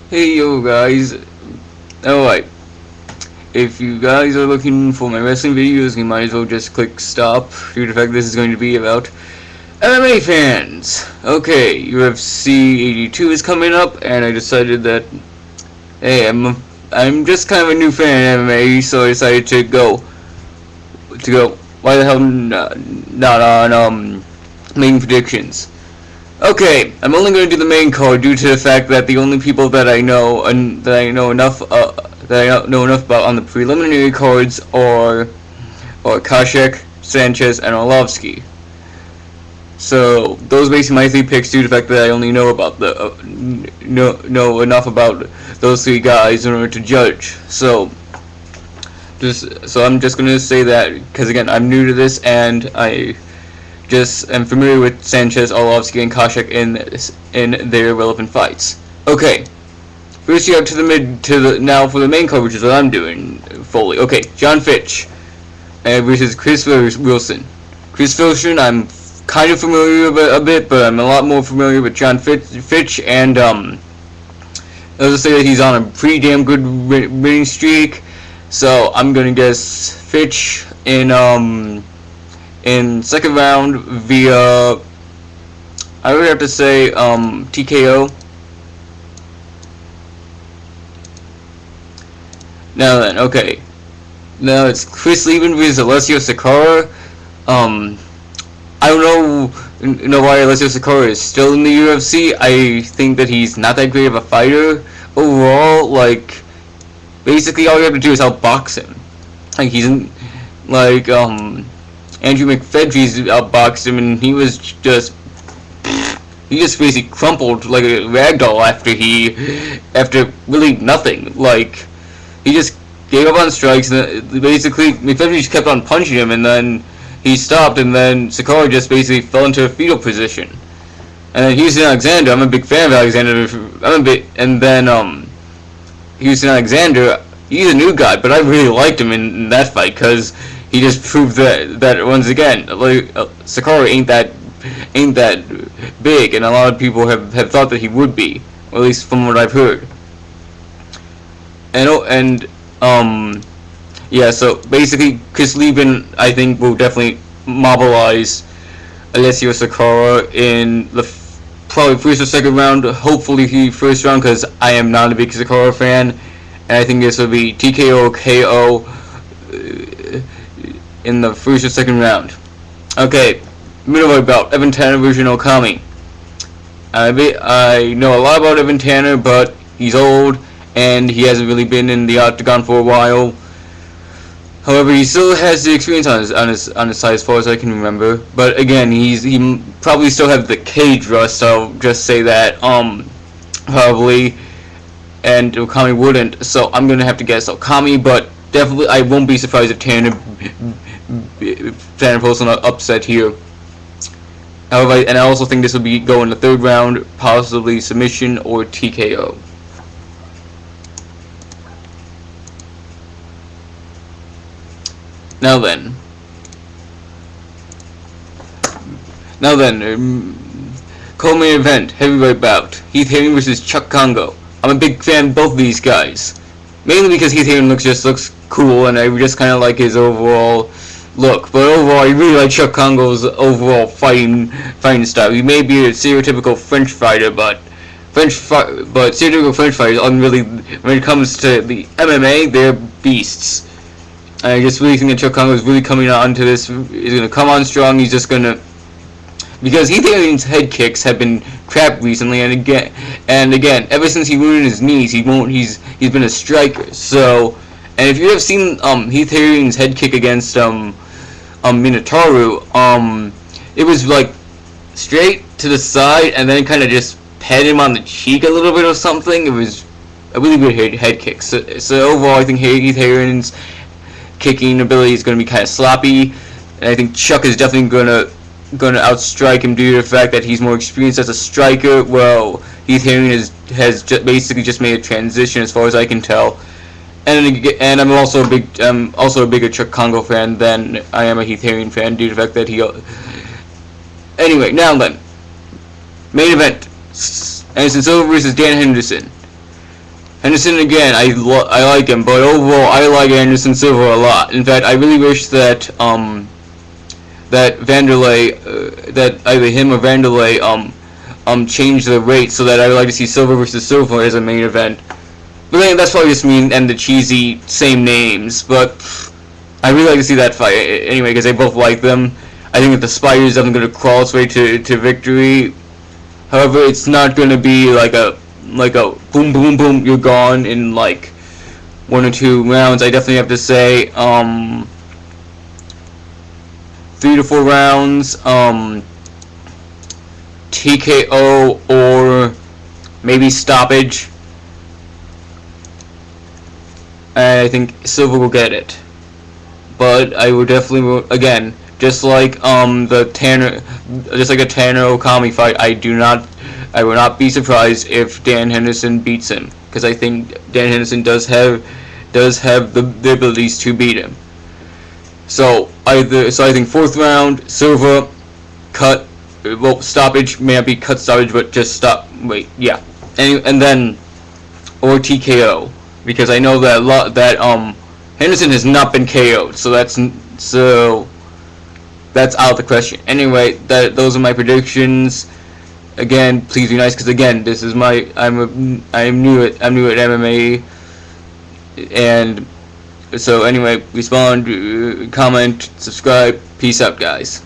Hey yo guys, alright, if you guys are looking for my wrestling videos, you might as well just click stop due to the fact this is going to be about MMA fans. Okay, UFC 82 is coming up and I decided that, hey, I'm just kind of a new fan of MMA, so I decided to go, why the hell not on main predictions. Okay, I'm only going to do the main card due to the fact that the only people that I know and that I know enough about on the preliminary cards are Kashek, Sanchez, and Orlovsky. So those are basically my three picks due to the fact that I only know about know enough about those three guys in order to judge. So I'm just going to say that because again I'm new to this and I just am familiar with Sanchez, Orlovsky, and Kashek in their relevant fights. Okay, first you have now for the main card, which is what I'm doing fully. Okay, John Fitch versus Chris Wilson. Chris Wilson, I'm kind of familiar with a bit, but I'm a lot more familiar with John Fitch, and let's just say that he's on a pretty damn good winning streak. So I'm gonna guess Fitch in second round via, I would have to say, TKO. Now then, okay. Now it's Chris Lieben versus Alessio Sakara. I don't know why Alessio Sakara is still in the UFC. I think that he's not that great of a fighter overall. Like, basically all you have to do is outbox him. Like, he's in, like, Andrew McFedry's outboxed him, and he just basically crumpled like a ragdoll after really nothing. Like, he just gave up on strikes, and basically McFedry just kept on punching him, and then he stopped, and then Sakara just basically fell into a fetal position. And then Houston Alexander, I'm a big fan of Alexander. And then Houston Alexander, he's a new guy, but I really liked him in that fight because he just proved that once again, like Sakara ain't that big, and a lot of people have thought that he would be, or at least from what I've heard. Yeah. So basically, Chris Lieben, I think, will definitely mobilize Alessio Sakara in the probably first or second round. Hopefully, first round, because I am not a big Sakara fan, and I think this will be TKO KO in the first or second round. Okay, middleweight bout, Evan Tanner versus Okami. I know a lot about Evan Tanner, but he's old and he hasn't really been in the octagon for a while. However, he still has the experience on his side as far as I can remember. But again, he probably still has the cage rust. I'll just say that probably, and Okami wouldn't. So I'm gonna have to guess Okami, but definitely I won't be surprised if Tanner pulls an upset here. However, and I also think this will go in the third round, possibly submission or TKO. Now then, co-main event, heavyweight bout, Heath Herring versus Chuck Congo. I'm a big fan of both of these guys, mainly because Heath Herring looks cool, and I just kind of like his overall look. But overall, I really like Chuck Congo's overall fighting style. He may be a stereotypical French fighter, but stereotypical French fighters aren't really, when it comes to the MMA, they're beasts. I just really think that Chuck Congo is really coming on to this. He's going to come on strong. He's just going to, because Heath Herring's head kicks have been crap recently, and again, ever since he ruined his knees, he's been a striker. So, and if you have seen Heath Herring's head kick against Minotauro, it was like straight to the side, and then kind of just pat him on the cheek a little bit or something. It was a really good head kick. So overall, I think Heath Herring's kicking ability is going to be kind of sloppy, and I think Chuck is definitely going to outstrike him due to the fact that he's more experienced as a striker. Well, Heath Herring has basically just made a transition, as far as I can tell. And I'm also a bigger Chuck Congo fan than I am a Heath Herring fan due to the fact that he. Anyway, now then, main event: Anderson Silva versus Dan Henderson. Anderson again, I like him, but overall I like Anderson Silva a lot. In fact, I really wish that that Vanderlei, that either him or Vanderlei change the rate so that I would like to see Silva versus Silva as a main event. But then that's probably just me and the cheesy same names. But I really like to see that fight anyway because I both like them. I think that the Spider is definitely going to crawl its way to victory. However, it's not going to be like a boom boom boom you're gone in like 1 or 2 rounds. I definitely have to say 3 to 4 rounds, TKO or maybe stoppage. And I think Silva will get it. But I will definitely, again, just like a Tanner Okami fight, I will not be surprised if Dan Henderson beats him, because I think Dan Henderson does have the abilities to beat him. So I think 4th round, Silva, cut, well, stoppage, may not be cut stoppage, but just stop, wait, yeah, and then, or TKO, because I know that Henderson has not been KO'd, so that's out of the question. Anyway, those are my predictions. Again, please be nice, because again, this is I'm new at MMA, and so anyway, respond, comment, subscribe. Peace out, guys.